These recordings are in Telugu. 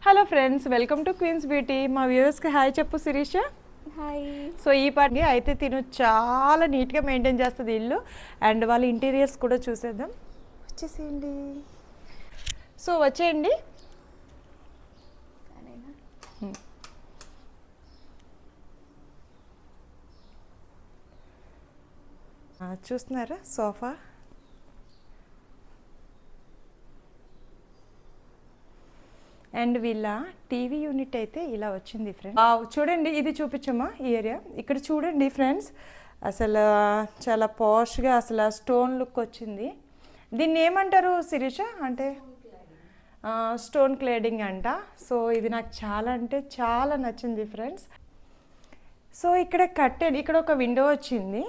Hello friends, welcome to Queens Beauty. మా వ్యూవర్స్కి హాయ్ చెప్పు శిరీష. హాయ్. సో ఈ పార్టీ అయితే తిను చాలా నీట్గా మెయింటైన్ చేస్తుంది ఇల్లు, అండ్ వాళ్ళ ఇంటీరియర్స్ కూడా చూసేద్దాం. వచ్చేసేయండి. సో వచ్చేయండి. చూస్తున్నారా సోఫా? అండ్ వీళ్ళ టీవీ యూనిట్ అయితే ఇలా వచ్చింది ఫ్రెండ్స్. చూడండి, ఇది చూపించమ్మా ఈ ఏరియా. ఇక్కడ చూడండి ఫ్రెండ్స్, అసలు చాలా పాష్గా అసలు స్టోన్ లుక్ వచ్చింది. దీన్ని ఏమంటారు శిరీష? అంటే స్టోన్ క్లేడింగ్ అంట. సో ఇది నాకు చాలా అంటే చాలా నచ్చింది ఫ్రెండ్స్. సో ఇక్కడ కట్టెడ్, ఇక్కడ ఒక విండో వచ్చింది.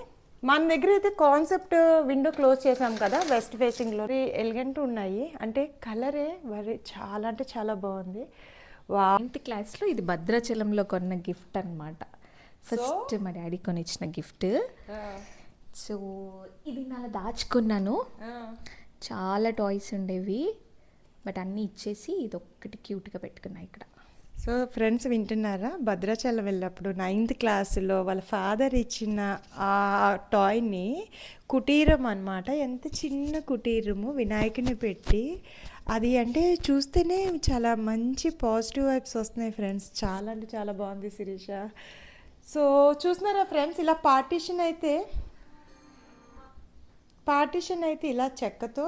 మన దగ్గర అయితే కాన్సెప్ట్ విండో క్లోజ్ చేసాం కదా వెస్ట్ ఫేసింగ్లో. ఎలిగెంట్ ఉన్నాయి, అంటే కలరే చాలా అంటే చాలా బాగుంది. 9th క్లాస్లో ఇది భద్రాచలంలో కొన్న గిఫ్ట్ అనమాట. ఫస్ట్ మా డాడీ కొనిచ్చిన గిఫ్ట్. సో ఇది నా దాచుకున్నాను. చాలా టాయ్స్ ఉండేవి, బట్ అన్నీ ఇచ్చేసి ఇది ఒక్కటి క్యూట్గా పెట్టుకున్నా ఇక్కడ. సో ఫ్రెండ్స్ వింటున్నారా? భద్రాచలం వెళ్ళినప్పుడు 9th క్లాసులో వాళ్ళ ఫాదర్ ఇచ్చిన ఆ టాయ్ని, కుటీరం అనమాట, ఎంత చిన్న కుటీరము, వినాయకుని పెట్టి అది అంటే చూస్తేనే చాలా మంచి పాజిటివ్ వైబ్స్ వస్తున్నాయి ఫ్రెండ్స్. చాలా అంటే చాలా బాగుంది శిరీష. సో చూస్తున్నారా ఫ్రెండ్స్, ఇలా పార్టీషన్ అయితే ఇలా చెక్కతో,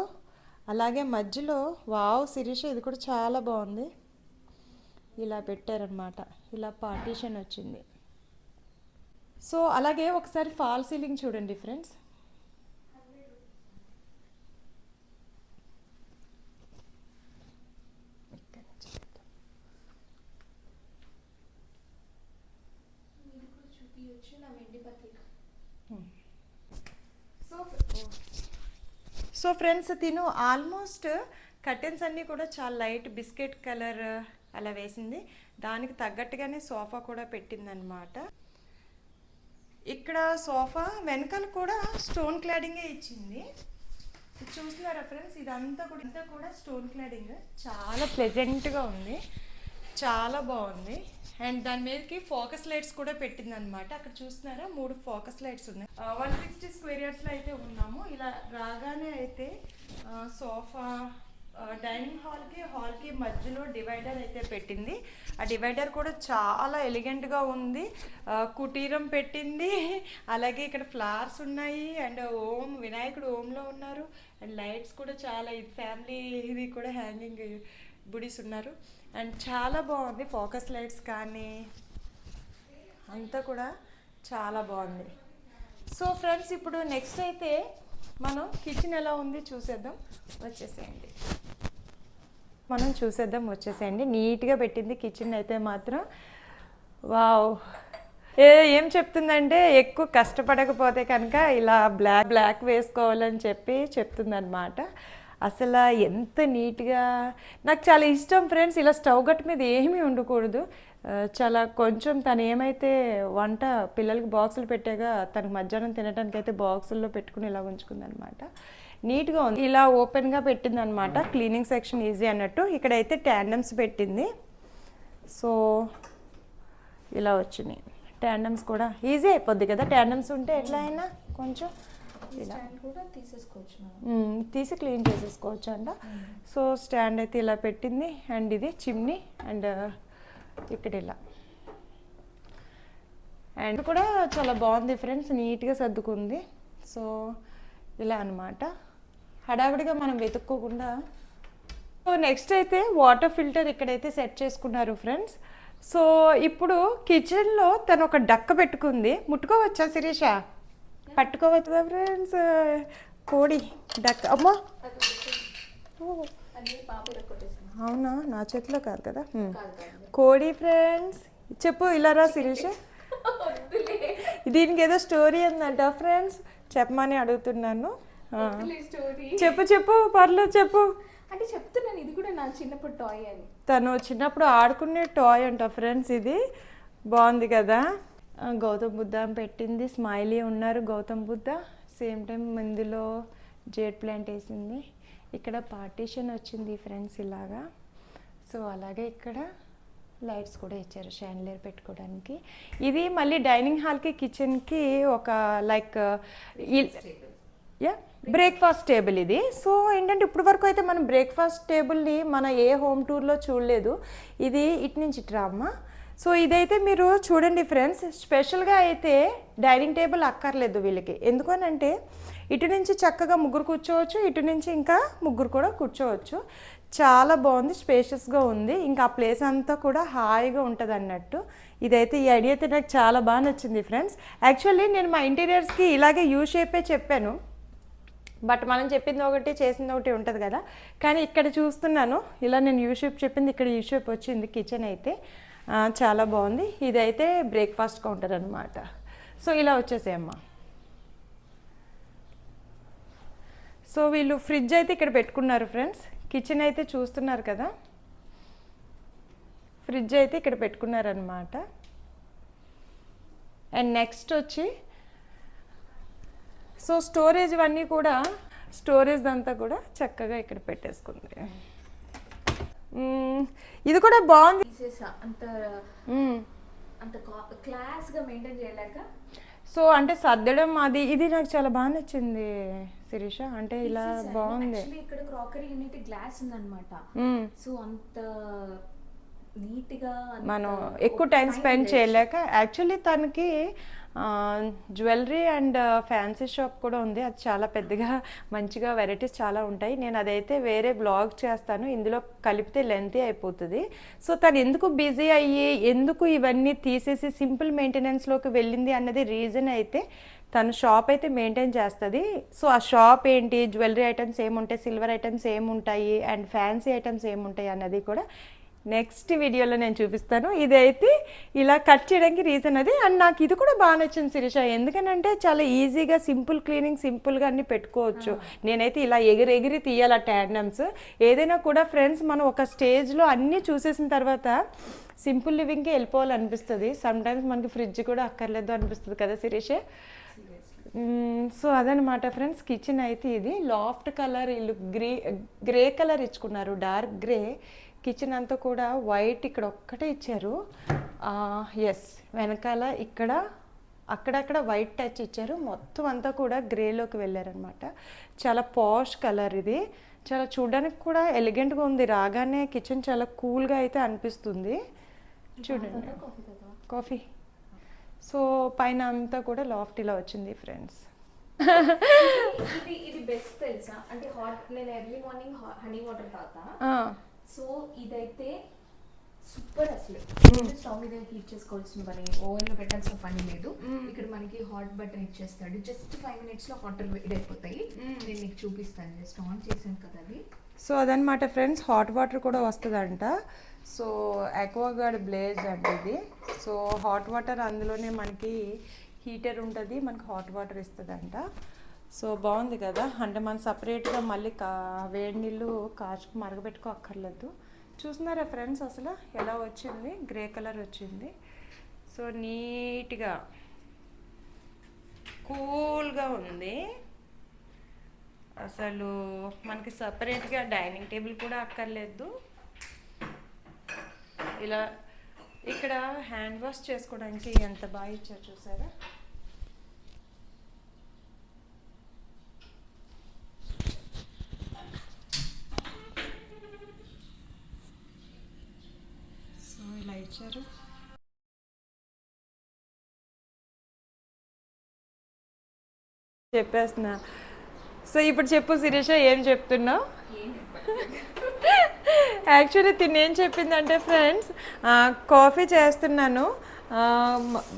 అలాగే మధ్యలో వావ్ శిరీష ఇది కూడా చాలా బాగుంది. ఇలా పెట్టారనమాట, ఇలా పార్టీషన్ వచ్చింది. సో అలాగే ఒకసారి ఫాల్ సీలింగ్ చూడండి ఫ్రెండ్స్. సో ఫ్రెండ్స్ తిను ఆల్మోస్ట్ కర్టెన్స్ అన్నీ కూడా చాలా లైట్ బిస్కెట్ కలర్ అలా వేసింది. దానికి తగ్గట్టుగానే సోఫా కూడా పెట్టిందనమాట. ఇక్కడ సోఫా వెనకాల కూడా స్టోన్ క్లాడింగే ఇచ్చింది. చూస్తున్నారా ఫ్రెండ్స్, ఇదంతా కూడా స్టోన్ క్లాడింగ్. చాలా ప్లెజెంట్గా ఉంది, చాలా బాగుంది. అండ్ దాని మీదకి ఫోకస్ లైట్స్ కూడా పెట్టిందనమాట. అక్కడ చూస్తున్నారా 3 ఫోకస్ లైట్స్ ఉన్నాయి. 160 స్క్వేర్ యార్డ్స్లో అయితే ఉన్నాము. ఇలా రాగానే అయితే సోఫా డైనింగ్ హాల్కి మధ్యలో డివైడర్ అయితే పెట్టింది. ఆ డివైడర్ కూడా చాలా ఎలిగెంట్గా ఉంది. కుటీరం పెట్టింది, అలాగే ఇక్కడ ఫ్లవర్స్ ఉన్నాయి, అండ్ వినాయకుడు ఓంలో ఉన్నారు, అండ్ లైట్స్ కూడా చాలా, ఇది ఫ్యామిలీ ఇది కూడా హ్యాంగింగ్ బుడీస్ ఉన్నారు. అండ్ చాలా బాగుంది, ఫోకస్ లైట్స్ కానీ అంతా కూడా చాలా బాగుంది. సో ఫ్రెండ్స్ ఇప్పుడు నెక్స్ట్ అయితే మనం కిచెన్ ఎలా ఉంది చూసేద్దాం. వచ్చేసేయండి. నీట్గా పెట్టింది కిచెన్ అయితే మాత్రం. వావ్, ఏం చెప్తుందంటే ఎక్కువ కష్టపడకపోతే కనుక ఇలా బ్లాక్ వేసుకోవాలని చెప్తుందనమాట. అసలు ఎంత నీట్గా, నాకు చాలా ఇష్టం ఫ్రెండ్స్. ఇలా స్టవ్ గట్టు మీద ఏమీ ఉండకూడదు. చాలా కొంచెం తను ఏమైతే వంట పిల్లలకి బాక్సులు పెట్టాగా, తనకు మధ్యాహ్నం తినడానికి అయితే బాక్సుల్లో పెట్టుకుని ఇలా ఉంచుకుందనమాట. నీట్గా ఉంది, ఇలా ఓపెన్గా పెట్టింది అనమాట. క్లీనింగ్ సెక్షన్ ఈజీ అన్నట్టు. ఇక్కడైతే ట్యాండమ్స్ పెట్టింది. సో ఇలా వచ్చినాయి ట్యాండమ్స్ కూడా. ఈజీ అయిపోద్ది కదా ట్యాండమ్స్ ఉంటే, ఎట్లా అయినా కొంచెం ఇలా కూడా తీసేసుకోవచ్చు, తీసి క్లీన్ చేసేసుకోవచ్చు అంట. సో స్టాండ్ అయితే ఇలా పెట్టింది. అండ్ ఇది చిమ్నీ, అండ్ ఇక్కడ ఇలా, అండ్ కూడా చాలా బాగుంది ఫ్రెండ్స్, నీట్గా సర్దుకుంది. సో ఇలా అనమాట, హడావిడిగా మనం వెతుక్కోకుండా. సో నెక్స్ట్ అయితే వాటర్ ఫిల్టర్ ఇక్కడైతే సెట్ చేసుకున్నారు ఫ్రెండ్స్. సో ఇప్పుడు కిచెన్లో తను ఒక డక్క పెట్టుకుంది. ముట్టుకోవచ్చా శిరీష? పట్టుకోవచ్చా ఫ్రెండ్స్? కోడి డక్క. అమ్మో, అవునా, నా చేతిలో కాదు కదా. కోడి ఫ్రెండ్స్. చెప్పు ఇలా రా శిరీష. దీనికి ఏదో స్టోరీ ఉందంట ఫ్రెండ్స్, చెప్పమని అడుగుతున్నాను. చెప్పు పర్లేదు చెప్పు. అంటే చెప్తున్నాను, ఇది కూడా నా చిన్నప్పుడు టాయ్ అని. తను చిన్నప్పుడు ఆడుకునే టాయ్ అంట ఫ్రెండ్స్. ఇది బాగుంది కదా. గౌతమ్ బుద్ధ పెట్టింది, స్మైలీ ఉన్నారు గౌతమ్ బుద్ధ. సేమ్ టైం ఇందులో జేడ్ ప్లాంట్ వేసింది. ఇక్కడ పార్టీషన్ వచ్చింది ఫ్రెండ్స్ ఇలాగా. సో అలాగే ఇక్కడ లైట్స్ కూడా ఇచ్చారు షాండ్లియర్ పెట్టుకోవడానికి. ఇది మళ్ళీ డైనింగ్ హాల్కి కిచెన్కి ఒక లైక్ యా బ్రేక్ఫాస్ట్ టేబుల్ ఇది. సో ఏంటంటే ఇప్పటి వరకు అయితే మనం బ్రేక్ఫాస్ట్ టేబుల్ని మన ఏ హోమ్ టూర్లో చూడలేదు. ఇది ఇటు నుంచి ఇటు రామ్మా. సో ఇదైతే మీరు చూడండి ఫ్రెండ్స్, స్పెషల్గా అయితే డైనింగ్ టేబుల్ అక్కర్లేదు వీళ్ళకి. ఎందుకనంటే ఇటు నుంచి చక్కగా ముగ్గురు కూర్చోవచ్చు, ఇటు నుంచి ఇంకా ముగ్గురు కూడా కూర్చోవచ్చు. చాలా బాగుంది, స్పేషియస్గా ఉంది. ఇంకా ఆ ప్లేస్ అంతా కూడా హాయిగా ఉంటుంది అన్నట్టు. ఇదైతే ఈ ఐడియా అయితే నాకు చాలా బాగా నచ్చింది ఫ్రెండ్స్. యాక్చువల్లీ నేను మా ఇంటీరియర్స్కి ఇలాగే యూ షేపే చెప్పాను, బట్ మనం చెప్పింది ఒకటి చేసింది ఒకటి ఉంటుంది కదా. కానీ ఇక్కడ చూస్తున్నాను ఇలా నేను యూ షేప్ చెప్పింది, ఇక్కడ యూ షేప్ వచ్చింది కిచెన్ అయితే. చాలా బాగుంది. ఇదైతే బ్రేక్ఫాస్ట్ కౌంటర్ అనమాట. సో ఇలా వచ్చేసేయమ్మా. సో వీళ్ళు ఫ్రిడ్జ్ అయితే ఇక్కడ పెట్టుకున్నారు ఫ్రెండ్స్. కిచెన్ అయితే చూస్తున్నారు కదా, ఫ్రిడ్జ్ అయితే ఇక్కడ పెట్టుకున్నారనమాట. అండ్ నెక్స్ట్ వచ్చి సో స్టోరేజ్ ఇవన్నీ కూడా, స్టోరేజ్ అంతా కూడా చక్కగా ఇక్కడ పెట్టేసుకుంది. ఇది కూడా బాగుంది. అంత క్లాస్గా మెయింటైన్ చేయలేక సో అంటే సర్దడం అది ఇది నాకు చాలా బాగా నచ్చింది శిరీష. అంటే ఇలా బాగుంది. ఇక్కడ క్రాకరీ యూనిట్ గ్లాస్ ఉందన్నమాట. సో అంత నీట్గా మనం ఎక్కువ టైం స్పెండ్ చేయలేక, యాక్చువల్లీ తనకి జ్యువెలరీ అండ్ ఫ్యాన్సీ షాప్ కూడా ఉంది. అది చాలా పెద్దగా మంచిగా వెరైటీస్ చాలా ఉంటాయి. నేను అదైతే వేరే బ్లాగ్ చేస్తాను, ఇందులో కలిపితే లెంతీ అయిపోతుంది. సో తను ఎందుకు బిజీ అయ్యి ఎందుకు ఇవన్నీ తీసేసి సింపుల్ మెయింటెనెన్స్లోకి వెళ్ళింది అన్నది రీజన్ అయితే, తను షాప్ అయితే మెయింటైన్ చేస్తుంది. సో ఆ షాప్ ఏంటి, జ్యువెలరీ ఐటమ్స్ ఏముంటాయి, సిల్వర్ ఐటమ్స్ ఏముంటాయి అండ్ ఫ్యాన్సీ ఐటమ్స్ ఏముంటాయి అన్నది కూడా నెక్స్ట్ వీడియోలో నేను చూపిస్తాను. ఇదైతే ఇలా కట్ చేయడానికి రీజన్ అది. అండ్ నాకు ఇది కూడా బాగా నచ్చింది శిరీష, ఎందుకనంటే చాలా ఈజీగా సింపుల్ క్లీనింగ్ సింపుల్గా అన్ని పెట్టుకోవచ్చు. నేనైతే ఇలా ఎగిరి తీయాలి ట్యాండమ్స్. ఏదైనా కూడా ఫ్రెండ్స్ మనం ఒక స్టేజ్లో అన్నీ చూసేసిన తర్వాత సింపుల్ లివింగ్కి వెళ్ళిపోవాలనిపిస్తుంది. సమ్టైమ్స్ మనకి ఫ్రిడ్జ్ కూడా అక్కర్లేదు అనిపిస్తుంది కదా శిరీష. సో అదనమాట ఫ్రెండ్స్. కిచెన్ అయితే ఇది లాఫ్ట్ కలర్, వీళ్ళు గ్రే కలర్ ఇచ్చుకున్నారు, డార్క్ గ్రే. కిచెన్ అంతా కూడా వైట్ ఇక్కడ ఒక్కటే ఇచ్చారు. ఎస్, వెనకాల ఇక్కడ అక్కడక్కడ వైట్ టచ్ ఇచ్చారు. మొత్తం అంతా కూడా గ్రేలోకి వెళ్ళారనమాట. చాలా పాష్ కలర్ ఇది. చాలా చూడడానికి కూడా ఎలిగెంట్గా ఉంది. రాగానే కిచెన్ చాలా కూల్గా అయితే అనిపిస్తుంది. చూడండి కాఫీ. సో పైన అంతా కూడా లాఫ్ట్ ఇలా వచ్చింది ఫ్రెండ్స్. ఇది బెస్ట్ తెలుసా, అంటే హాట్, నేను ఎర్లీ మార్నింగ్ హనీ వాటర్ తాగుతా. సో ఇదైతే సూపర్. అసలు స్టవ్ మీద హీట్ చేసుకోవాల్సిన పని, ఓవెన్లో పెట్టాల్సిన పని లేదు. ఇక్కడ మనకి హాట్ బటన్ ఇచ్చేస్తాడు. జస్ట్ 5 minutes లో వాటర్ వేడైపోతాయి. నేను మీకు చూపిస్తాను, జస్ట్ ఆన్ చేసాను కదా అది. సో అదనమాట ఫ్రెండ్స్, హాట్ వాటర్ కూడా వస్తుందంట. సో ఆక్వాగార్డ్ బ్లేజ్ అంటే ఇది. సో హాట్ వాటర్ అందులోనే మనకి హీటర్ ఉంటుంది, మనకి హాట్ వాటర్ ఇస్తుందంట. సో బాగుంది కదా. అంటే మనం సపరేట్గా మళ్ళీ వేడి నీళ్ళు కాచుకు మరగబెట్టుకో అక్కర్లేదు. చూస్తున్నారా ఫ్రెండ్స్ అసలు ఎలా వచ్చింది, గ్రే కలర్ వచ్చింది. సో నీట్గా కూల్గా ఉంది. అసలు మనకి సపరేట్గా డైనింగ్ టేబుల్ కూడా అక్కర్లేదు. ఇలా ఇక్కడ హ్యాండ్ వాష్ చేసుకోవడానికి ఎంత బాగా ఇచ్చారు చూసారా. సో ఇలా ఇచ్చారు. చెప్పేస్తున్నా. సో ఇప్పుడు చెప్పు శిరీష, ఏం చెప్తున్నావు? యాక్చువల్లీ తినేం చెప్పిందంటే ఫ్రెండ్స్, కాఫీ చేస్తున్నాను,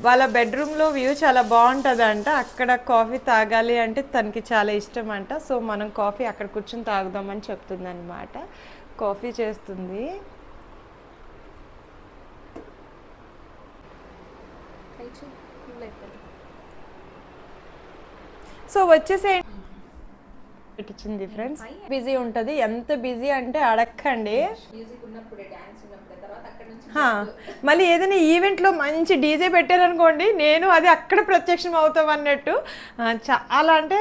వాళ్ళ బెడ్రూమ్లో వ్యూ చాలా బాగుంటుందంట, అక్కడ కాఫీ తాగాలి అంటే తనకి చాలా ఇష్టం అంట. సో మనం కాఫీ అక్కడ కూర్చొని తాగుదామని చెప్తుంది అనమాట. కాఫీ చేస్తుంది. సో వచ్చేసే పెట్టించింది ఫ్రెండ్స్. బిజీ ఉంటుంది, ఎంత బిజీ అంటే అడక్కండి. మ్యూజిక్ ఉన్నప్పుడే, డాన్స్ ఉన్నప్పుడే, తర్వాత అక్కడ నుంచి మళ్ళీ ఏదైనా ఈవెంట్లో మంచి డీజే పెట్టారనుకోండి, నేను అది అక్కడ ప్రత్యక్షం అవుతాం అన్నట్టు. చాలా అంటే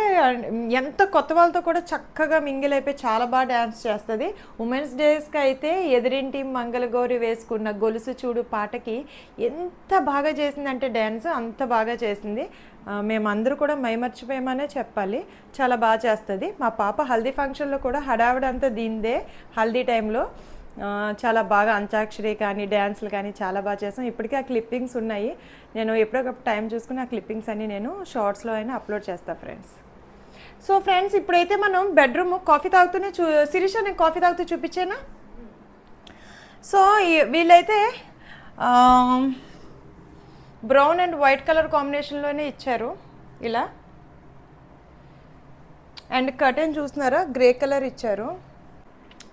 ఎంత కొత్త వాళ్ళతో కూడా చక్కగా మింగిల్ అయిపోయి చాలా బాగా డ్యాన్స్ చేస్తుంది. ఉమెన్స్ డేస్కి అయితే ఎదురింటి మంగళగౌరి వేసుకున్న గొలుసు చూడు పాటకి ఎంత బాగా చేసిందంటే డ్యాన్స్ అంత బాగా చేసింది. మేమందరూ కూడా మైమర్చిపోయామనే చెప్పాలి, చాలా బాగా చేస్తుంది. మా పాప హల్దీ ఫంక్షన్లో కూడా హడావిడంతా దీందే. హల్దీ టైంలో చాలా బాగా అంత్యాక్షరి కానీ డ్యాన్స్లు కానీ చాలా బాగా చేసాం. ఇప్పటికీ ఆ క్లిప్పింగ్స్ ఉన్నాయి, నేను ఎప్పుడొకప్పుడు టైం చూసుకుని ఆ క్లిప్పింగ్స్ అన్ని నేను షార్ట్స్లో అయినా అప్లోడ్ చేస్తాను ఫ్రెండ్స్. సో ఫ్రెండ్స్, ఇప్పుడైతే మనం బెడ్రూమ్ కాఫీ తాగుతూనే శిరీష నేను కాఫీ తాగుతూ చూపించానా? సో వీళ్ళైతే బ్రౌన్ అండ్ వైట్ కలర్ కాంబినేషన్లోనే ఇచ్చారు ఇలా. అండ్ కర్టెన్ చూస్తున్నారా, గ్రే కలర్ ఇచ్చారు.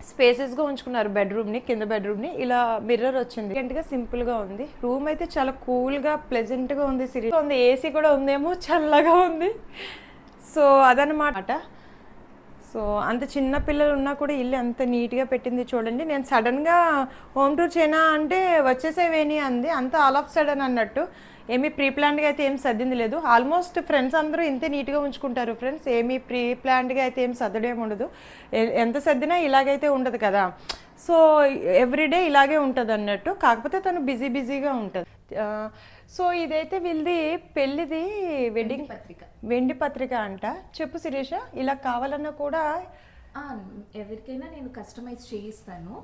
స్పేసెస్గా ఉంచుకున్నారు బెడ్రూమ్ని, కింద బెడ్రూమ్ని. ఇలా మిర్రర్ వచ్చింది, ఎంతగా సింపుల్గా ఉంది. రూమ్ అయితే చాలా కూల్గా ప్లెజెంట్గా ఉంది. సిరీస్ ఉంది, ఏసీ కూడా ఉందేమో, చల్లగా ఉంది. సో అదనమాట. సో అంత చిన్న పిల్లలు ఉన్నా కూడా ఇల్లు అంత నీట్గా పెట్టింది చూడండి. నేను సడన్గా హోమ్ టూర్ చేయనా అంటే వచ్చేసేవేని అంది, అంత ఆల్ ఆఫ్ సడన్ అన్నట్టు. ఏమీ ప్రీ ప్లాన్డ్గా అయితే ఏం సర్దింది లేదు. ఆల్మోస్ట్ ఫ్రెండ్స్ అందరూ ఇంతే నీట్గా ఉంచుకుంటారు ఫ్రెండ్స్. ఏమీ ప్రీ ప్లాన్డ్గా అయితే ఏం సర్దడం ఉండదు. ఎంత సర్దినా ఇలాగైతే ఉండదు కదా. సో ఎవ్రీడే ఇలాగే ఉంటుంది అన్నట్టు. కాకపోతే తను బిజీగా ఉంటుంది. సో ఇదైతే వీళ్ళది పెళ్ళిది వెడ్డింగ్ పత్రిక, వెండి పత్రిక అంట. చెప్పు శిరీష, ఇలా కావాలన్నా కూడా ఎవరికైనా నేను కస్టమైజ్ చేయిస్తాను.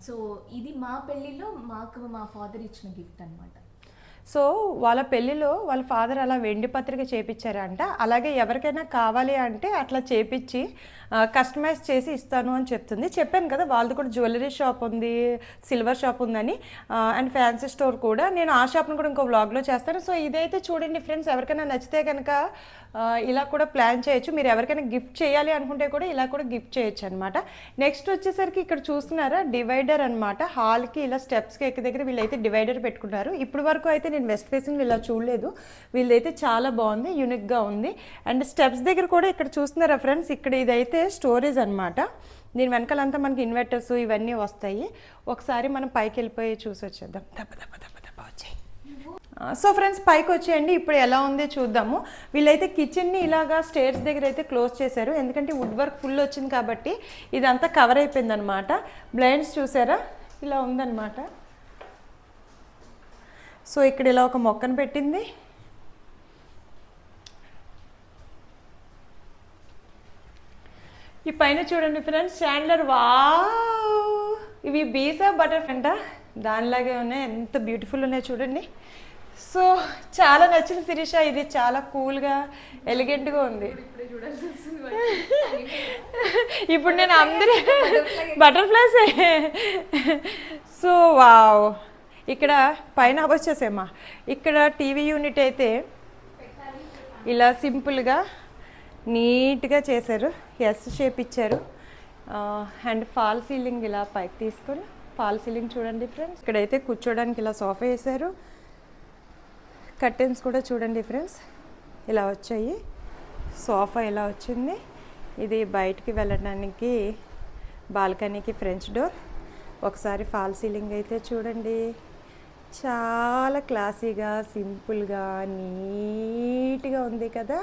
సో ఇది మా పెళ్ళిలో మాకు మా ఫాదర్ ఇచ్చిన గిఫ్ట్ అనమాట. సో వాళ్ళ పెళ్ళిలో వాళ్ళ ఫాదర్ అలా వెండి పత్రిక చేపించారంట. అలాగే ఎవరికైనా కావాలి అంటే అట్లా చేపించి కస్టమైజ్ చేసి ఇస్తాను అని చెప్తుంది. చెప్పాను కదా వాళ్ళది కూడా జ్యువెలరీ షాప్ ఉంది, సిల్వర్ షాప్ ఉందని, అండ్ ఫ్యాన్సీ స్టోర్ కూడా. నేను ఆ షాప్ను కూడా ఇంకో వ్లాగ్లో చేస్తాను. సో ఇదైతే చూడండి ఫ్రెండ్స్, ఎవరికైనా నచ్చితే కనుక ఇలా కూడా ప్లాన్ చేయొచ్చు. మీరు ఎవరికైనా గిఫ్ట్ చేయాలి అనుకుంటే కూడా ఇలా కూడా గిఫ్ట్ చేయొచ్చు అనమాట. నెక్స్ట్ వచ్చేసరికి ఇక్కడ చూస్తున్నారా, డివైడర్ అనమాట. హాల్కి ఇలా స్టెప్స్కి ఎక్కి దగ్గర వీళ్ళైతే డివైడర్ పెట్టుకున్నారు. ఇప్పుడు వరకు అయితే నేను వెస్ట్ ఫేసింగ్ ఇలా చూడలేదు, వీళ్ళైతే చాలా బాగుంది, యూనిక్గా ఉంది. అండ్ స్టెప్స్ దగ్గర కూడా ఇక్కడ చూస్తున్నారా ఫ్రెండ్స్, ఇక్కడ ఇదైతే స్టోరేజ్ అనమాట. దీని వెనకాలంతా మనకి ఇన్వర్టర్స్ ఇవన్నీ వస్తాయి. ఒకసారి మనం పైకి వెళ్ళిపోయి చూసి వచ్చేద్దాం. వచ్చాయి. సో ఫ్రెండ్స్, పైకి వచ్చేయండి. ఇప్పుడు ఎలా ఉంది చూద్దాము. వీళ్ళైతే కిచెన్ని ఇలాగా స్టేర్స్ దగ్గర అయితే క్లోజ్ చేశారు, ఎందుకంటే వుడ్ వర్క్ ఫుల్ వచ్చింది కాబట్టి ఇదంతా కవర్ అయిపోయింది అనమాట. బ్లైండ్స్ చూసారా, ఇలా ఉందన్నమాట. సో ఇక్కడ ఇలా ఒక మొక్కను పెట్టింది. ఈ పైన చూడండి ఫ్రెండ్స్, చాండ్లర్. వావ్, ఇవి బీసా బటర్ అంట, దానిలాగే ఉన్నాయి. ఎంత బ్యూటిఫుల్ ఉన్నాయి చూడండి. సో చాలా నచ్చింది శిరీష, ఇది చాలా కూల్గా ఎలిగెంట్గా ఉంది. ఇప్పుడు నేను అందరి బటర్ఫ్లైస్. సో వావ్, ఇక్కడ పైన వచ్చేసేమా, ఇక్కడ టీవీ యూనిట్ అయితే ఇలా సింపుల్గా నీట్గా చేశారు, ఎస్ షేప్ ఇచ్చారు. అండ్ ఫాల్ సీలింగ్ ఇలా పైకి తీసుకొని, ఫాల్ సీలింగ్ చూడండి ఫ్రెండ్స్. ఇక్కడైతే కూర్చోడానికి ఇలా సోఫా వేశారు. కర్టెన్స్ కూడా చూడండి ఫ్రెండ్స్, ఇలా వచ్చాయి. సోఫా ఇలా వచ్చింది. ఇది బయటికి వెళ్ళడానికి బాల్కనీకి ఫ్రెంచ్ డోర్. ఒకసారి ఫాల్ సీలింగ్ అయితే చూడండి, చాలా క్లాసీగా సింపుల్గా నీట్గా ఉంది కదా.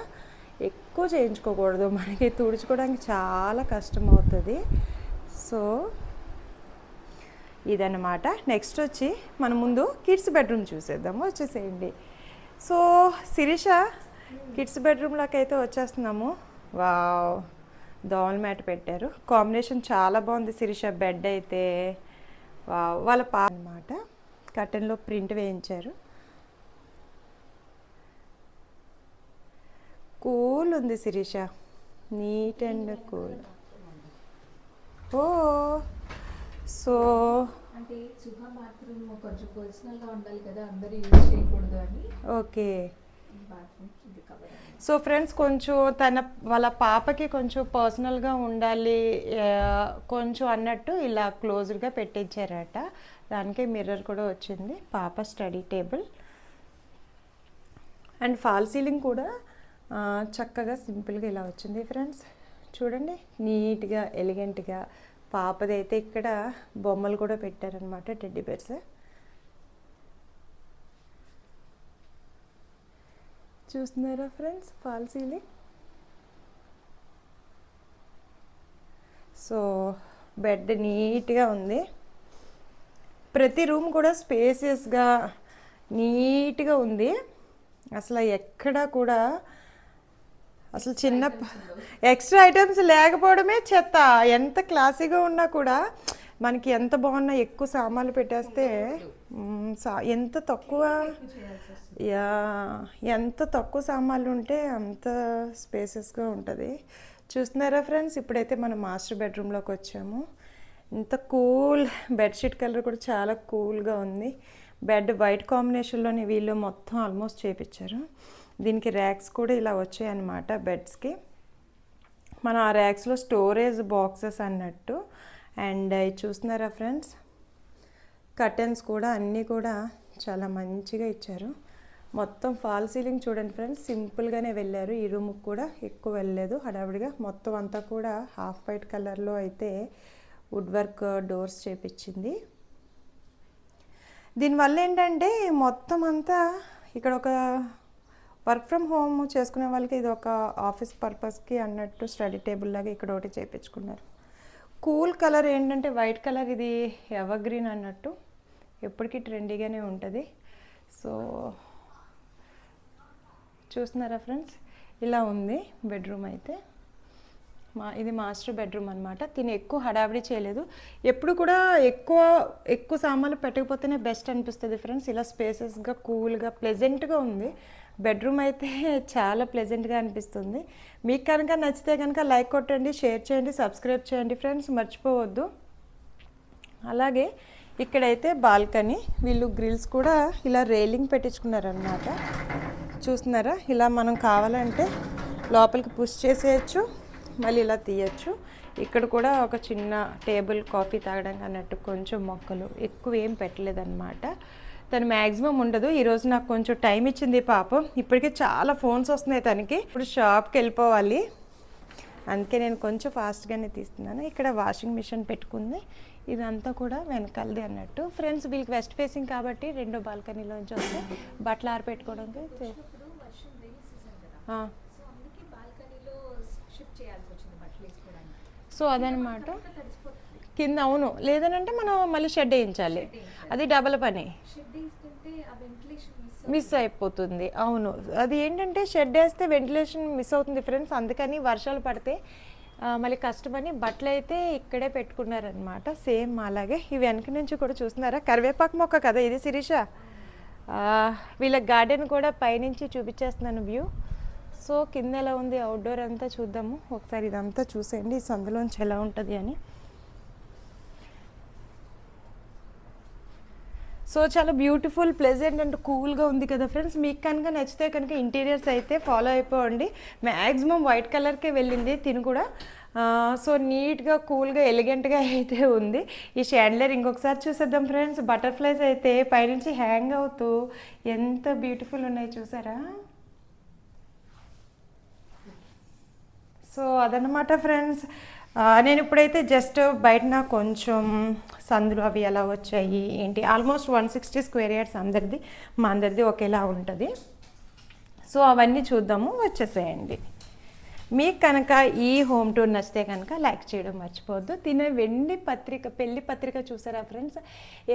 ఎక్కువ చేయించుకోకూడదు, మనకి తుడుచుకోవడానికి చాలా కష్టం అవుతుంది. సో ఇదన్నమాట. నెక్స్ట్ వచ్చి మనం ముందు కిడ్స్ బెడ్రూమ్ చూసేద్దాము, వచ్చేసేయండి. సో శిరీష, కిడ్స్ బెడ్రూమ్లోకి అయితే వచ్చేస్తున్నాము. వావ్, దోమల మ్యాట్ పెట్టారు, కాంబినేషన్ చాలా బాగుంది శిరీష. బెడ్ అయితే వావ్, వాళ్ళ అన్నమాట. కర్టెన్లో ప్రింట్ వేయించారు. కూల్ ఉంది Shirisha, neat and cool. Oh so అంటే సుహా బాత్రూమ్ కొంచెం పర్సనల్గా ఉండాలి కదా, అందరూ యూజ్ చేయకూడదు అని. ఓకే. బాత్రూమ్ ఇది కవర్. సో ఫ్రెండ్స్, కొంచెం వాళ్ళ పాపకి కొంచెం పర్సనల్గా ఉండాలి కొంచెం అన్నట్టు ఇలా క్లోజ్డ్గా పెట్టించారట. దానికే మిర్రర్ కూడా వచ్చింది. పాప study table and fall ceiling కూడా చక్కగా సింపుల్గా ఇలా వచ్చింది ఫ్రెండ్స్. చూడండి నీట్గా ఎలిగెంట్గా. పాపదైతే ఇక్కడ బొమ్మలు కూడా పెట్టారనమాట, టెడ్డీ బేర్స్. చూస్తున్నారా friends fall ceiling? So bed నీట్గా ఉంది. ప్రతి రూమ్ కూడా స్పేసియస్గా నీట్గా ఉంది. అసలు ఎక్కడా కూడా అసలు చిన్న ఎక్స్ట్రా ఐటమ్స్ లేకపోవడమే చెత్త. ఎంత క్లాసీగా ఉన్నా కూడా మనకి ఎంత బాగున్నా ఎక్కువ సామాన్లు పెట్టేస్తే ఎంత తక్కువ ఎంత తక్కువ సామాన్లు ఉంటే అంత స్పేసెస్గా ఉంటుంది. చూస్తున్నారా ఫ్రెండ్స్? ఇప్పుడైతే మనం మాస్టర్ బెడ్రూమ్లోకి వచ్చాము. ఇంత కూల్ బెడ్షీట్ కలర్ కూడా చాలా కూల్గా ఉంది. బెడ్ వైట్ కాంబినేషన్లోని వీళ్ళు మొత్తం ఆల్మోస్ట్ చేయించారు. దీనికి ర్యాక్స్ కూడా ఇలా వచ్చాయి అన్నమాట బెడ్స్కి. మనం ఆ ర్యాక్స్లో స్టోరేజ్ బాక్సెస్ అన్నట్టు. అండ్ ఇది చూస్తున్నారా ఫ్రెండ్స్? కర్టెన్స్ కూడా అన్నీ కూడా చాలా మంచిగా ఇచ్చారు. మొత్తం ఫాల్ సీలింగ్ చూడండి ఫ్రెండ్స్, సింపుల్గానే వెళ్ళారు. ఈ రూమ్కి కూడా ఎక్కువ వెళ్ళలేదు హడావిడిగా. మొత్తం అంతా కూడా హాఫ్ వైట్ కలర్లో అయితే వుడ్ వర్క్ డోర్స్ చేపించింది. దీనివల్ల ఏంటంటే మొత్తం అంతా ఇక్కడ ఒక వర్క్ ఫ్రమ్ హోమ్ చేసుకునే వాళ్ళకి ఇది ఒక ఆఫీస్ పర్పస్కి అన్నట్టు స్టడీ టేబుల్ లాగా ఇక్కడ ఒకటి చేయించుకున్నారు. కూల్ కలర్ ఏంటంటే వైట్ కలర్, ఇది ఎవర్ గ్రీన్ అన్నట్టు ఎప్పటికీ ట్రెండీగానే ఉంటుంది. సో చూస్తున్నారా ఫ్రెండ్స్? ఇలా ఉంది బెడ్రూమ్ అయితే. ఇది మాస్టర్ బెడ్రూమ్ అనమాట. తిని ఎక్కువ హడావిడి చేయలేదు. ఎప్పుడు కూడా ఎక్కువ సామాన్లు పెట్టకపోతేనే బెస్ట్ అనిపిస్తుంది ఫ్రెండ్స్. ఇలా స్పేసెస్గా కూల్గా ప్లెజెంట్గా ఉంది బెడ్రూమ్ అయితే. చాలా ప్లెజెంట్గా అనిపిస్తుంది. మీకు కనుక నచ్చితే కనుక లైక్ కొట్టండి, షేర్ చేయండి, సబ్స్క్రైబ్ చేయండి ఫ్రెండ్స్, మర్చిపోవద్దు. అలాగే ఇక్కడైతే బాల్కనీ, వీళ్ళు గ్రిల్స్ కూడా ఇలా రైలింగ్ పెట్టించుకున్నారనమాట. చూస్తున్నారా? ఇలా మనం కావాలంటే లోపలికి పుష్ చేసేయచ్చు, మళ్ళీ ఇలా తీయచ్చు. ఇక్కడ కూడా ఒక చిన్న టేబుల్ కాఫీ తాగడానికి అన్నట్టు కొంచెం మొక్కలు, ఎక్కువ ఏం పెట్టలేదన్నమాట. తను మ్యాక్సిమం ఉండదు. ఈరోజు నాకు కొంచెం టైం ఇచ్చింది పాపం. ఇప్పటికే చాలా ఫోన్స్ వస్తున్నాయి తనకి. ఇప్పుడు షాప్కి వెళ్ళిపోవాలి, అందుకే నేను కొంచెం ఫాస్ట్గానే తీస్తున్నాను. ఇక్కడ వాషింగ్ మిషన్ పెట్టుకుంది. ఇదంతా కూడా వెనకాలది అన్నట్టు ఫ్రెండ్స్. వీళ్ళకి వెస్ట్ ఫేసింగ్ కాబట్టి రెండో బాల్కనీలోంచి వస్తే బట్టలు ఆరిపెట్టుకోవడానికి. సో అదనమాట కింద. అవును, లేదనంటే మనం మళ్ళీ షెడ్ వేయించాలి, అది డబల్ పని, మిస్ అయిపోతుంది. అవును, అది ఏంటంటే షెడ్ వేస్తే వెంటిలేషన్ మిస్ అవుతుంది ఫ్రెండ్స్. అందుకని వర్షాలు పడితే మళ్ళీ కష్టమని బట్టలు అయితే ఇక్కడే పెట్టుకున్నారనమాట. సేమ్ అలాగే ఈ వెనక నుంచి కూడా చూస్తున్నారా? కరివేపాకు మొక్క కదా ఇది శిరీష. వీళ్ళ గార్డెన్ కూడా పైనుంచి చూపించేస్తున్నాను వ్యూ. సో కింద ఎలా ఉంది అవుట్డోర్ అంతా చూద్దాము ఒకసారి. ఇదంతా చూసేయండి ఈ సందులోంచి ఎలా ఉంటుంది అని. సో చాలా బ్యూటిఫుల్, ప్లెజెంట్ అండ్ కూల్గా ఉంది కదా ఫ్రెండ్స్. మీకు కనుక నచ్చితే కనుక ఇంటీరియర్స్ అయితే ఫాలో అయిపోండి. మ్యాక్సిమం వైట్ కలర్కే వెళ్ళింది తిను కూడా. సో నీట్గా కూల్గా ఎలిగెంట్గా అయితే ఉంది. ఈ షాండ్లర్ ఇంకొకసారి చూసేద్దాం ఫ్రెండ్స్. బటర్ఫ్లైస్ అయితే పైనుంచి హ్యాంగ్ అవుతూ ఎంత బ్యూటిఫుల్ ఉన్నాయి చూసారా? సో అదనమాట ఫ్రెండ్స్. నేను ఇప్పుడైతే జస్ట్ బయటన కొంచెం సందులు అవి ఎలా వచ్చాయి ఏంటి, ఆల్మోస్ట్ 160 స్క్వేర్ యార్డ్స్ అందరిది, మా అందరిది ఒకేలా ఉంటుంది. సో అవన్నీ చూద్దాము, వచ్చేసేయండి. మీకు కనుక ఈ హోమ్ టూర్ నచ్చితే కనుక లైక్ చేయడం మర్చిపోవద్దు. తినే వెండి పత్రిక, పెళ్లి పత్రిక చూసారా ఫ్రెండ్స్?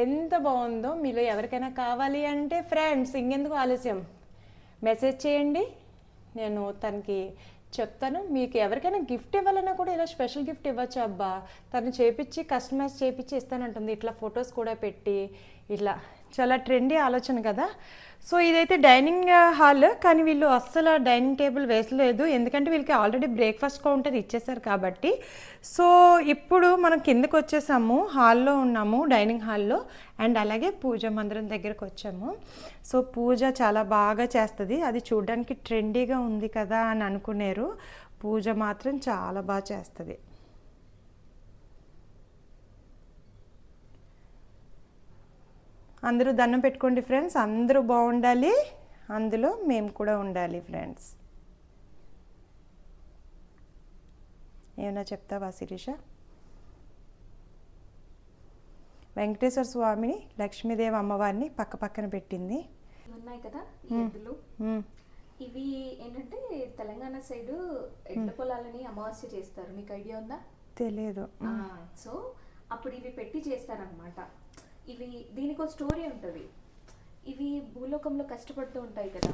ఎంత బాగుందో. మీలో ఎవరికైనా కావాలి అంటే ఫ్రెండ్స్ ఇంకెందుకు ఆలస్యం, మెసేజ్ చేయండి, నేను తనకి చెప్తాను. మీకు ఎవరికైనా గిఫ్ట్ ఇవ్వాలన్నా కూడా ఇలా స్పెషల్ గిఫ్ట్ ఇవ్వచ్చు. అబ్బా తను చేపించి కస్టమైజ్ చేపించి ఇస్తానంటుంది. ఇట్లా ఫొటోస్ కూడా పెట్టి ఇట్లా చాలా ట్రెండీ ఆలోచన కదా. సో ఇదైతే డైనింగ్ హాల్, కానీ వీళ్ళు అస్సలు డైనింగ్ టేబుల్ వేసలేదు, ఎందుకంటే వీళ్ళకి ఆల్రెడీ బ్రేక్ఫాస్ట్ కౌంటర్ ఇచ్చేసారు కాబట్టి. సో ఇప్పుడు మనం కిందకు వచ్చేసాము, హాల్లో ఉన్నాము, డైనింగ్ హాల్లో. అండ్ అలాగే పూజ మందిరం దగ్గరకు వచ్చాము. సో పూజ చాలా బాగా చేస్తుంది, అది చూడడానికి ట్రెండీగా ఉంది కదా అని అనుకునేరు. పూజ మాత్రం చాలా బాగా చేస్తుంది. అందరూ దండం పెట్టుకోండి ఫ్రెండ్స్. అందరూ బాగుండాలి, అందులో మేము కూడా ఉండాలి ఫ్రెండ్స్. ఏమైనా చెప్తావా శిరీష? వెంకటేశ్వర స్వామిని, లక్ష్మీదేవి అమ్మవారిని పక్క పక్కన పెట్టింది. ఉన్నాయి కదా ఈ ఎద్దులు, ఇవి ఏంటంటే తెలంగాణ సైడ్ ఎడ్ల పొలాలని అమావాస్య చేస్తారు, మీకు ఐడియా ఉందా? తెలియదు. సో అప్పుడు ఇవి పెట్టి చేస్తారనమాట. ఇవి దీనికి ఒక స్టోరీ ఉంటుంది. ఇవి భూలోకంలో కష్టపడుతూ ఉంటాయి కదా,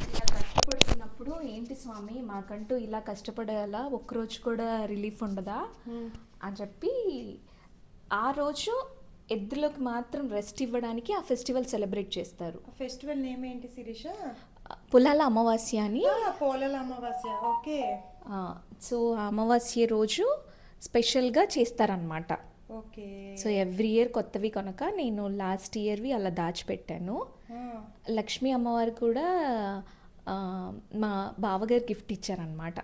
ఇలా కష్టపడుతున్నప్పుడు ఏంటి స్వామి మాకంటూ ఇలా కష్టపడేలా ఒక్కరోజు కూడా రిలీఫ్ ఉండదా అని చెప్పి ఆ రోజు ఎద్దులకు మాత్రం రెస్ట్ ఇవ్వడానికి ఆ ఫెస్టివల్ సెలబ్రేట్ చేస్తారు. ఫెస్టివల్ నేమ్ ఏంటి శిరీష? పొలాల అమావాస్య అని. పొలాల అమావాస్య, ఓకే. సో ఆ అమావాస్య రోజు స్పెషల్గా చేస్తారనమాట. ఓకే. సో ఎవ్రీ ఇయర్ కొత్తవి కనుక నేను లాస్ట్ ఇయర్వి అలా దాచిపెట్టాను. లక్ష్మీ అమ్మవారు కూడా మా బావగారు గిఫ్ట్ ఇచ్చారనమాట.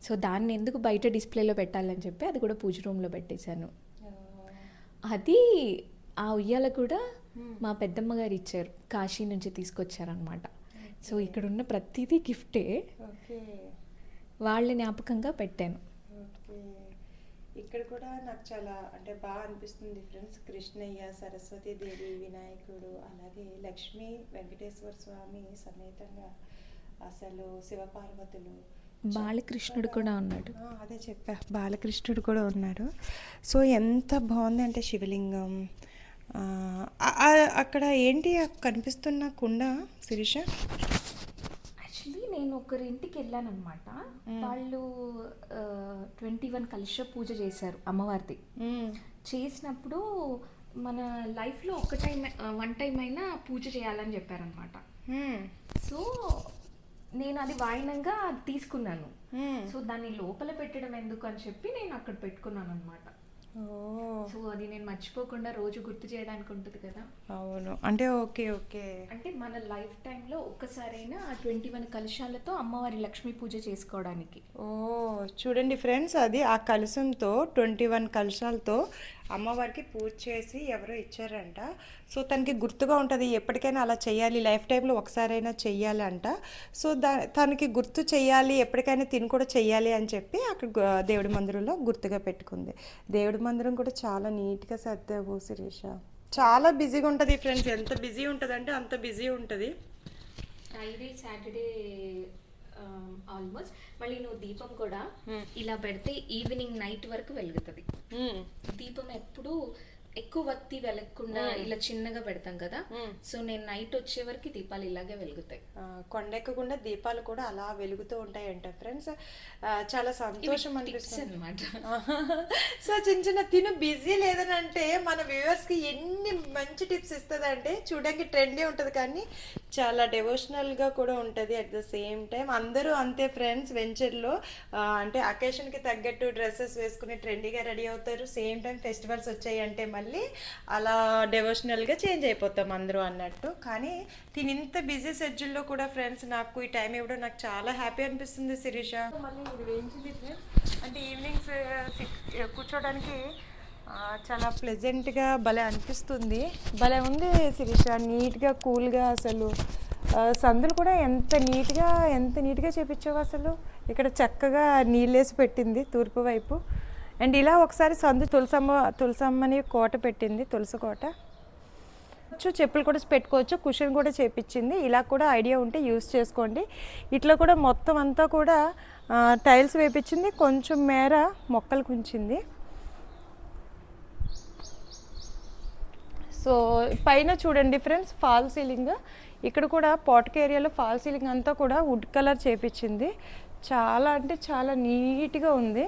సో దాన్ని ఎందుకు బయట డిస్ప్లేలో పెట్టాలని చెప్పి అది కూడా పూజ రూమ్లో పెట్టేశాను. అది ఆ ఉయ్యాల కూడా మా పెద్దమ్మ గారు ఇచ్చారు, కాశీ నుంచి తీసుకొచ్చారనమాట. సో ఇక్కడ ఉన్న ప్రతిదీ గిఫ్టే, వాళ్ళ జ్ఞాపకంగా పెట్టాను. ఇక్కడ కూడా నాకు చాలా అంటే బాగా అనిపిస్తుంది ఫ్రెండ్స్. కృష్ణయ్య, సరస్వతి దేవి, వినాయకుడు, అలాగే లక్ష్మీ వెంకటేశ్వర స్వామి సమేతంగా అసలు శివపార్వతులు, బాలకృష్ణుడు కూడా ఉన్నాడు. అదే చెప్పా, బాలకృష్ణుడు కూడా ఉన్నాడు. సో ఎంత బాగుంది అంటే శివలింగం. అక్కడ ఏంటి కనిపిస్తున్న కుండ శిరీష? యాక్చువల్లీ నేను ఒకరి ఇంటికి వెళ్ళాను అనమాట. వాళ్ళు 21 కలశ పూజ చేశారు అమ్మవారిది. చేసినప్పుడు మన లైఫ్లో వన్ టైం అయినా పూజ చేయాలని చెప్పారనమాట. సో నేను అది వాయినంగా తీసుకున్నాను. సో దాన్ని లోపల పెట్టడం ఎందుకు అని చెప్పి నేను అక్కడ పెట్టుకున్నాను అనమాట. సో అది నేను మర్చిపోకుండా రోజు గుర్తు చేయడానికి ఉంటుంది కదా. అవును, అంటే ఓకే ఓకే. అంటే మన లైఫ్ టైంలో ఒక్కసారైనా ఆ 21 కలశాలతో అమ్మవారి లక్ష్మీ పూజ చేసుకోవడానికి. చూడండి ఫ్రెండ్స్, అది ఆ కలశంతో 21 కలశాలతో అమ్మవారికి పూజ చేసి ఎవరో ఇచ్చారంట. సో తనకి గుర్తుగా ఉంటుంది, ఎప్పటికైనా అలా చేయాలి, లైఫ్ టైంలో ఒకసారైనా చెయ్యాలి అంట. సో తనకి గుర్తు చెయ్యాలి, ఎప్పటికైనా తిని కూడా చెయ్యాలి అని చెప్పి అక్కడ దేవుడి మందిరంలో గుర్తుగా పెట్టుకుంది. దేవుడి మందిరం కూడా చాలా నీట్గా సర్దావు శిరీష. చాలా బిజీగా ఉంటుంది ఫ్రెండ్స్, ఎంత బిజీ ఉంటుంది అంటే అంత బిజీ ఉంటుంది. Friday, Saturday almost. మళ్ళీ నువ్వు దీపం కూడా ఇలా పెడితే ఈవినింగ్ నైట్ వరకు వెలుగుతుంది. దీపం ఎప్పుడు ఎక్కువ వత్తి వెలగకుండా ఇలా చిన్నగా పెడతాం కదా. సో నేను నైట్ వచ్చే వరకు దీపాలు ఇలాగే వెలుగుతాయి. కొండెక్కకుండా దీపాలు కూడా అలా వెలుగుతూ ఉంటాయంట ఫ్రెండ్స్. చాలా సంతోషం అనిపిస్తుంది అనమాట. సో చిన్న చిన్న తిను బిజీ లేదని అంటే మన వ్యూవర్స్ కి ఎన్ని మంచి టిప్స్ ఇస్తుంది అంటే, చూడడానికి ట్రెండీ ఉంటుంది కానీ చాలా డెవోషనల్ గా కూడా ఉంటుంది అట్ ద సేమ్ టైం. అందరూ అంతే ఫ్రెండ్స్, వెంచర్లో అంటే అకేషన్ కి తగ్గట్టు డ్రెస్సెస్ వేసుకుని ట్రెండీగా రెడీ అవుతారు. సేమ్ టైం ఫెస్టివల్స్ వచ్చాయి అంటే మళ్ళీ అలా డెవోషనల్గా చేంజ్ అయిపోతాం అందరూ అన్నట్టు. కానీ దీని ఇంత బిజీ షెడ్యూల్లో కూడా ఫ్రెండ్స్ నాకు ఈ టైం ఇవ్వడం నాకు చాలా హ్యాపీ అనిపిస్తుంది శిరీష. మళ్ళీ ఇది వేయించింది ఫ్రెండ్స్, అంటే ఈవినింగ్స్ కూర్చోడానికి చాలా ప్లెజెంట్గా భలే అనిపిస్తుంది. భలే ఉంది శిరీష, నీట్గా కూల్గా. అసలు సందులు కూడా ఎంత నీట్గా చేపించావు అసలు. ఇక్కడ చక్కగా నీళ్ళేసి పెట్టింది తూర్పు వైపు. అండ్ ఇలా ఒకసారి సందు తులసమ్మని కోట పెట్టింది, తులసి కోట. చెప్పులు కూడా పెట్టుకోవచ్చు, కుషన్ కూడా చేపించింది. ఇలా కూడా ఐడియా ఉంటే యూస్ చేసుకోండి. ఇట్లా కూడా మొత్తం అంతా కూడా టైల్స్ వేపించింది, కొంచెం మేర మొక్కలు కుంచింది. సో పైన చూడండి ఫ్రెండ్స్, ఫాల్ సీలింగ్. ఇక్కడ కూడా పాట్క్ ఏరియాలో ఫాల్ సీలింగ్ అంతా కూడా వుడ్ కలర్ చేపించింది. చాలా అంటే చాలా నీట్గా ఉంది.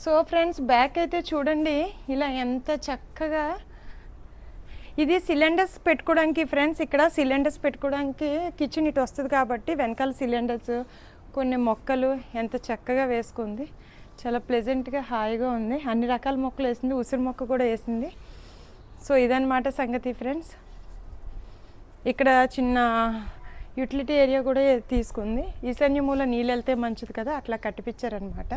సో ఫ్రెండ్స్ బ్యాక్ అయితే చూడండి ఇలా ఎంత చక్కగా. ఇది సిలిండర్స్ పెట్టుకోవడానికి ఫ్రెండ్స్, ఇక్కడ సిలిండర్స్ పెట్టుకోవడానికి కిచెన్ ఇటు వస్తుంది కాబట్టి వెనకాల సిలిండర్స్, కొన్ని మొక్కలు ఎంత చక్కగా వేసుకుంది. చాలా ప్లెజెంట్గా హాయిగా ఉంది. అన్ని రకాల మొక్కలు వేసింది, ఉసిరి మొక్క కూడా వేసింది. సో ఇదన్నమాట సంగతి ఫ్రెండ్స్. ఇక్కడ చిన్న యూటిలిటీ ఏరియా కూడా తీసుకుంది. ఈశాన్య మూల నీళ్ళు వెళ్తే మంచిది కదా, అట్లా కట్టిపించారనమాట.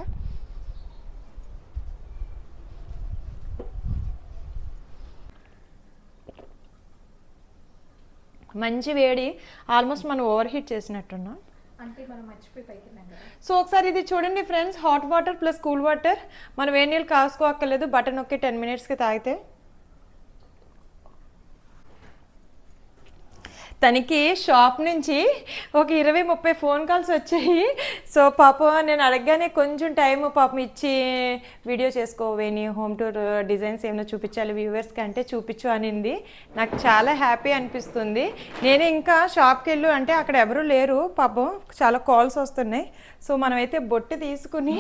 మంచి వేడి, ఆల్మోస్ట్ మనం ఓవర్ హీట్ చేసినట్టున్నాం. అంటే మనం మర్చిపోయి పైకి కదా. సో ఒకసారి ఇది చూడండి friends, hot water plus cool water. మనం వేడి నీళ్ళు కాసుకోక్కర్లేదు, బటన్ నొక్కి 10 minutesకి తాగితే. తనకి షాప్ నుంచి ఒక 20-30 ఫోన్ కాల్స్ వచ్చాయి. సో పాపం నేను అడగగానే కొంచెం టైం పాపం ఇచ్చి వీడియో చేసుకోవేని, హోమ్ టూర్ డిజైన్స్ ఏమైనా చూపించాలి వ్యూవర్స్కి అంటే చూపించు అనింది. నాకు చాలా హ్యాపీ అనిపిస్తుంది. నేను ఇంకా షాప్కి వెళ్ళు అంటే అక్కడ ఎవరు లేరు పాపం, చాలా కాల్స్ వస్తున్నాయి. సో మనమైతే బొట్టు తీసుకుని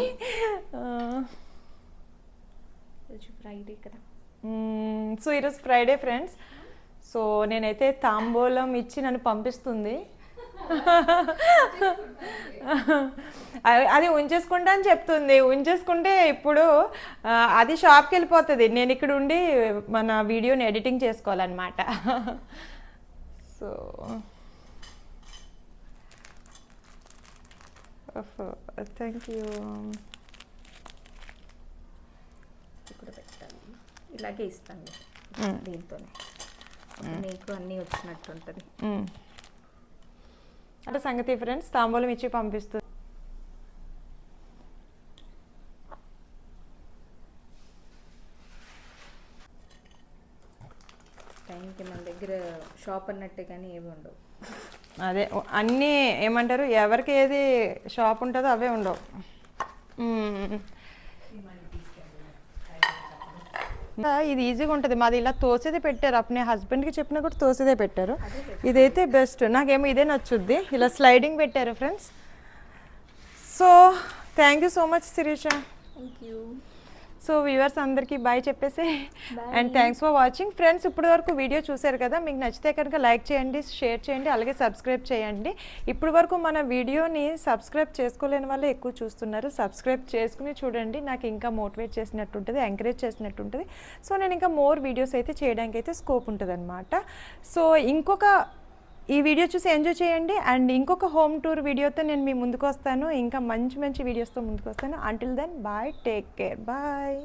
ఫ్రైడే కదా. సో ఈరోజు ఫ్రైడే ఫ్రెండ్స్. సో నేనైతే తాంబూలం ఇచ్చి నన్ను పంపిస్తుంది. అది ఉంచేసుకుంటా అని చెప్తుంది. ఉంచేసుకుంటే ఇప్పుడు అది షాప్కి వెళ్ళిపోతుంది, నేను ఇక్కడ ఉండి మన వీడియోని ఎడిటింగ్ చేసుకోవాలన్నమాట. So thank you. ఇక్కడ పెట్టాలి, ఇలాగే ఇస్తాను దీంతోనే, నీకు అన్నీ వచ్చినట్టుంటుంది. అంటే సంగతి ఫ్రెండ్స్, తాంబూలం ఇచ్చి పంపిస్తుంది. టైంకి మన దగ్గర షాప్ అన్నట్టే కానీ ఏమి ఉండవు. అదే అన్నీ ఏమంటారు, ఎవరికి ఏది షాప్ ఉంటుందో అవే ఉండవు. ఇది ఈజీగా ఉంటుంది. మాది ఇలా తోసేదే పెట్టారు, అప్పుడు నేను హస్బెండ్కి చెప్పినా కూడా తోసేదే పెట్టారు. ఇదైతే బెస్ట్, నాకేమో ఇదే నచ్చుద్ది. ఇలా స్లైడింగ్ పెట్టారు friends. So thank you so much Shirisha. Thank you. So viewers అందరికీ బాయ్ చెప్పేసి, and thanks for watching friends. ఇప్పటి వరకు వీడియో చూశారు కదా, మీకు నచ్చితే కనుక లైక్ చేయండి, షేర్ చేయండి, అలాగే సబ్స్క్రైబ్ చేయండి. ఇప్పటి వరకు మన వీడియోని సబ్స్క్రైబ్ చేసుకోలేని వాళ్ళే ఎక్కువ చూస్తున్నారు. సబ్స్క్రైబ్ చేసుకుని చూడండి, నాకు ఇంకా మోటివేట్ చేసినట్టు ఉంటుంది, ఎంకరేజ్ చేసినట్టు ఉంటుంది. సో నేను ఇంకా మోర్ వీడియోస్ అయితే చేయడానికి అయితే స్కోప్ ఉంటుంది అనమాట. సో ఈ వీడియో చూసి ఎంజాయ్ చేయండి. అండ్ ఇంకొక హోమ్ టూర్ వీడియోతో నేను మీ ముందుకు వస్తాను, ఇంకా మంచి మంచి వీడియోస్తో ముందుకు వస్తాను. Until then bye, take care, bye.